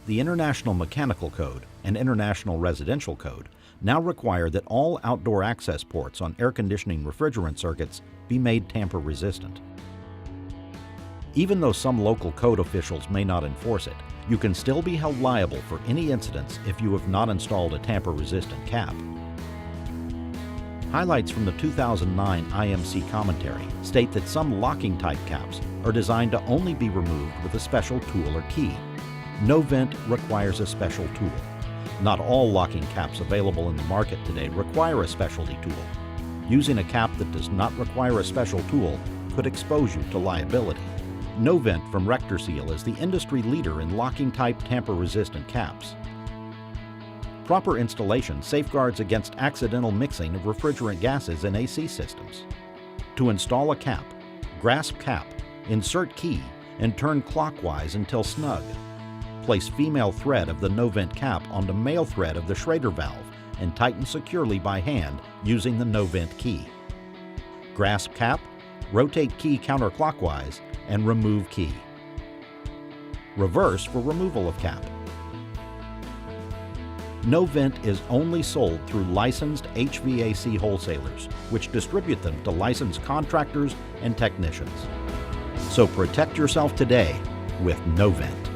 the International Mechanical Code and International Residential Code now require that all outdoor access ports on air conditioning refrigerant circuits be made tamper-resistant. Even though some local code officials may not enforce it, you can still be held liable for any incidents if you have not installed a tamper-resistant cap. Highlights from the 2009 IMC commentary state that some locking type caps are designed to only be removed with a special tool or key. Novent requires a special tool. Not all locking caps available in the market today require a specialty tool. Using a cap that does not require a special tool could expose you to liability. Novent from RectorSeal is the industry leader in locking type tamper-resistant caps. Proper installation safeguards against accidental mixing of refrigerant gases in AC systems. To install a cap, grasp cap, insert key, and turn clockwise until snug. Place female thread of the Novent cap onto male thread of the Schrader valve and tighten securely by hand using the Novent key. Grasp cap, rotate key counterclockwise, and remove key. Reverse for removal of cap. Novent is only sold through licensed HVAC wholesalers, which distribute them to licensed contractors and technicians. So protect yourself today with Novent.